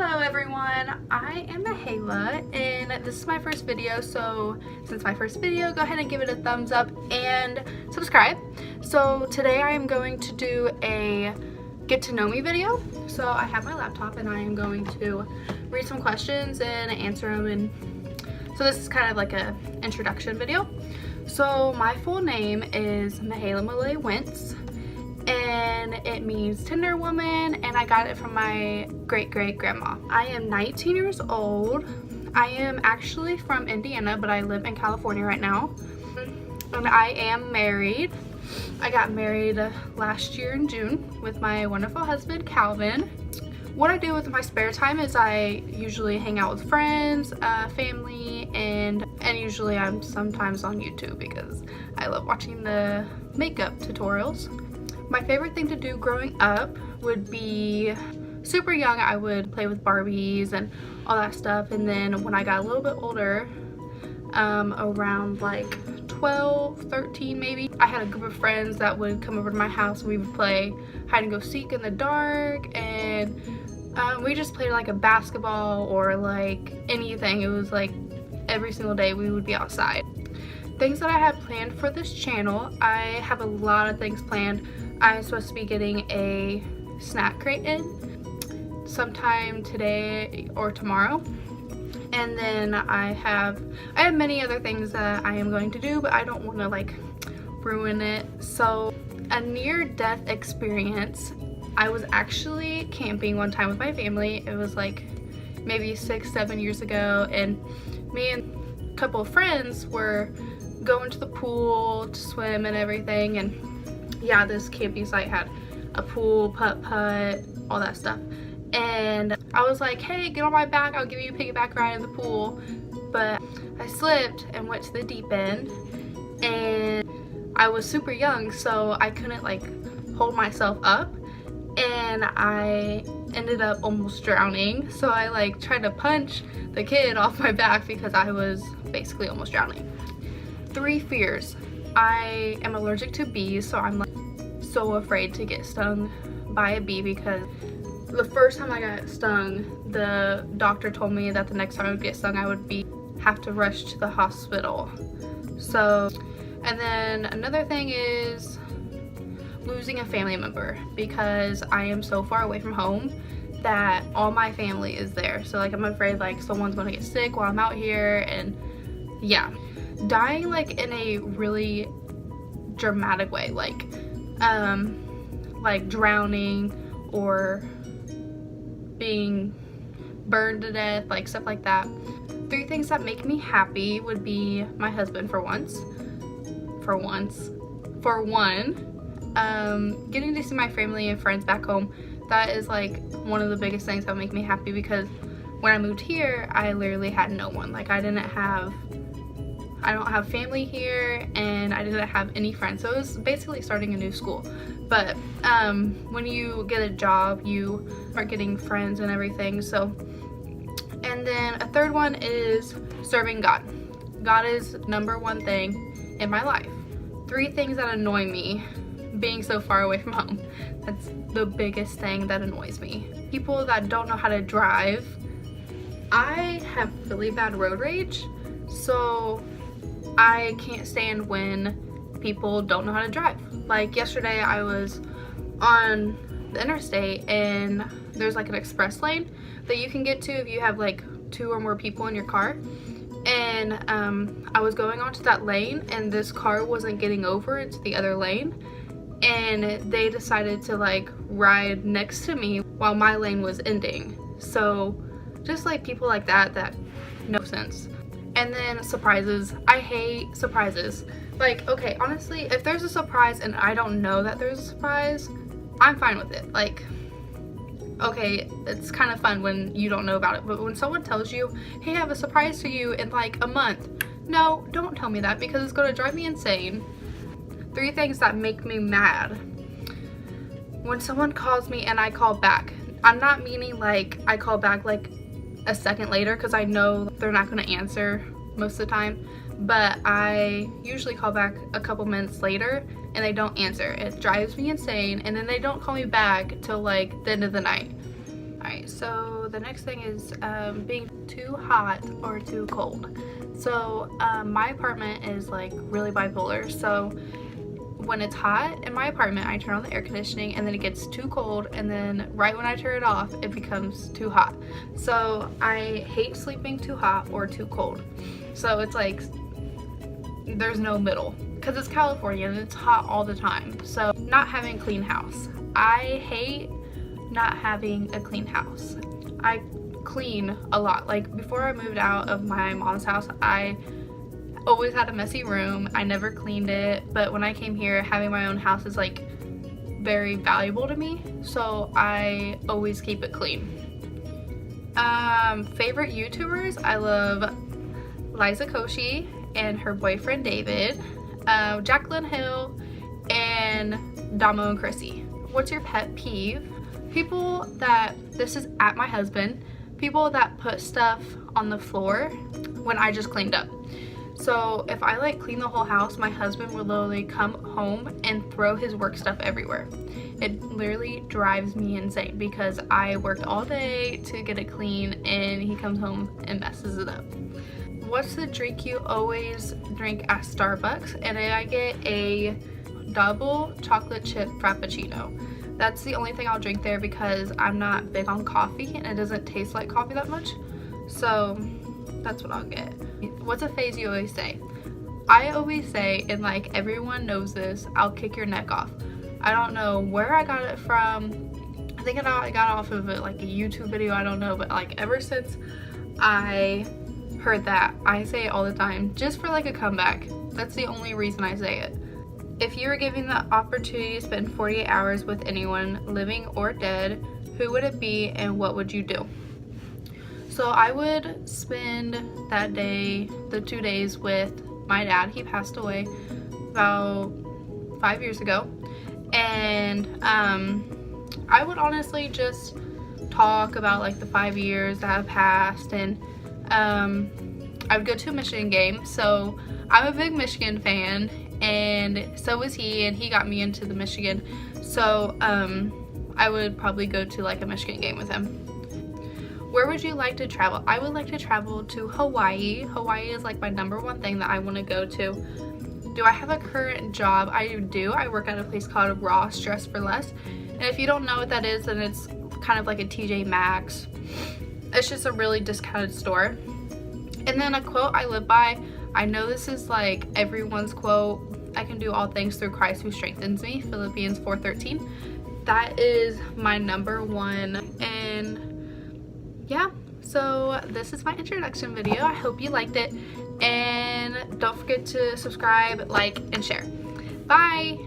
Hello everyone, I am Mihaela and this is my first video, so since my first video, go ahead and give it a thumbs up and subscribe. So today I am going to do a get to know me video. So I have my laptop and I am going to read some questions and answer them, and so this is kind of like a introduction video. So my full name is Mihaela Malay Wentz, and it means tender woman, and I got it from my great-great-grandma. I am 19 years old. I am actually from Indiana, but I live in California right now. And I am married. I got married last year in June with my wonderful husband, Calvin. What I do with my spare time is I usually hang out with friends, family, and usually I'm sometimes on YouTube because I love watching the makeup tutorials. My favorite thing to do growing up would be super young. I would play with Barbies and all that stuff, and then when I got a little bit older, around like 12, 13 maybe, I had a group of friends that would come over to my house and we would play hide and go seek in the dark, and we just played like a basketball or like anything. It was like every single day we would be outside. Things that I have planned for this channel, I have a lot of things planned. I'm supposed to be getting a snack crate in sometime today or tomorrow, and then I have many other things that I am going to do, but I don't want to like ruin it. So a near-death experience, I was actually camping one time with my family. It was like maybe 6-7 years ago, and me and a couple of friends were going to the pool to swim and everything, and yeah, this camping site had a pool, putt-putt, all that stuff. And I was like, hey, get on my back, I'll give you a piggyback ride in the pool. But I slipped and went to the deep end, and I was super young, so I couldn't like hold myself up, and I ended up almost drowning. So I like tried to punch the kid off my back because I was basically almost drowning. 3 fears. I am allergic to bees, so I'm like so afraid to get stung by a bee, because the first time I got stung, the doctor told me that the next time I would get stung I would have to rush to the hospital. So, and then another thing is losing a family member, because I am so far away from home that all my family is there. So like I'm afraid like someone's gonna get sick while I'm out here, and yeah. Dying like in a really dramatic way, like drowning or being burned to death, like stuff like that. 3 things that make me happy would be my husband for one, getting to see my family and friends back home. That is like one of the biggest things that make me happy, because when I moved here I literally had no one. Like I don't have family here, and I didn't have any friends, so it was basically starting a new school. But when you get a job you are getting friends and everything. So, and then a third one is serving God. God is #1 thing in my life. 3 things that annoy me being so far away from home. That's the biggest thing that annoys me. People that don't know how to drive. I have really bad road rage, so I can't stand when people don't know how to drive. Like yesterday I was on the interstate, and there's like an express lane that you can get to if you have like 2 or more people in your car, and I was going onto that lane, and this car wasn't getting over into the other lane, and they decided to like ride next to me while my lane was ending. So just like people like that no sense. And then surprises. I hate surprises. Like, okay, honestly, if there's a surprise and I don't know that there's a surprise, I'm fine with it. Like, okay, it's kind of fun when you don't know about it, but when someone tells you, hey, I have a surprise for you in like a month, no, don't tell me that, because it's gonna drive me insane. 3 things that make me mad. When someone calls me and I call back. I'm not meaning like I call back like a second later, because I know they're not going to answer most of the time, but I usually call back a couple minutes later and they don't answer. It drives me insane, and then they don't call me back till like the end of the night. Okay, so the next thing is being too hot or too cold. So my apartment is like really bipolar, so when it's hot in my apartment I turn on the air conditioning, and then it gets too cold, and then right when I turn it off it becomes too hot. So I hate sleeping too hot or too cold. So it's like there's no middle, because it's California and it's hot all the time. So not having a clean house. I hate not having a clean house. I clean a lot. Like before I moved out of my mom's house, I always had a messy room. I never cleaned it, but when I came here, having my own house is like very valuable to me, so I always keep it clean. Favorite YouTubers, I love Liza Koshy and her boyfriend David, Jaclyn Hill, and Damo and Chrissy. What's your pet peeve? People that, this is at my husband, people that put stuff on the floor when I just cleaned up. So if I like clean the whole house, my husband will literally come home and throw his work stuff everywhere. It literally drives me insane because I worked all day to get it clean and he comes home and messes it up. What's the drink you always drink at Starbucks? And I get a double chocolate chip frappuccino. That's the only thing I'll drink there because I'm not big on coffee and it doesn't taste like coffee that much. So that's what I'll get. What's a phase you always say? I always say, and like everyone knows this, I'll kick your neck off. I don't know where I got it from. I think I got it off of like a YouTube video, I don't know, but like ever since I heard that, I say it all the time just for like a comeback. That's the only reason I say it. If you were given the opportunity to spend 48 hours with anyone, living or dead, who would it be and what would you do? So I would spend that day, the 2 days, with my dad. He passed away about 5 years ago. And I would honestly just talk about like the 5 years that have passed, and I would go to a Michigan game. So I'm a big Michigan fan, and so was he, and he got me into the Michigan. So I would probably go to like a Michigan game with him. Where would you like to travel? I would like to travel to Hawaii. Hawaii is like my #1 thing that I want to go to. Do I have a current job? I do. I work at a place called Ross Dress for Less. And if you don't know what that is, then it's kind of like a TJ Maxx. It's just a really discounted store. And then a quote I live by, I know this is like everyone's quote, I can do all things through Christ who strengthens me, Philippians 4:13. That is my #1. And yeah, so this is my introduction video. I hope you liked it, and don't forget to subscribe, like, and share. Bye!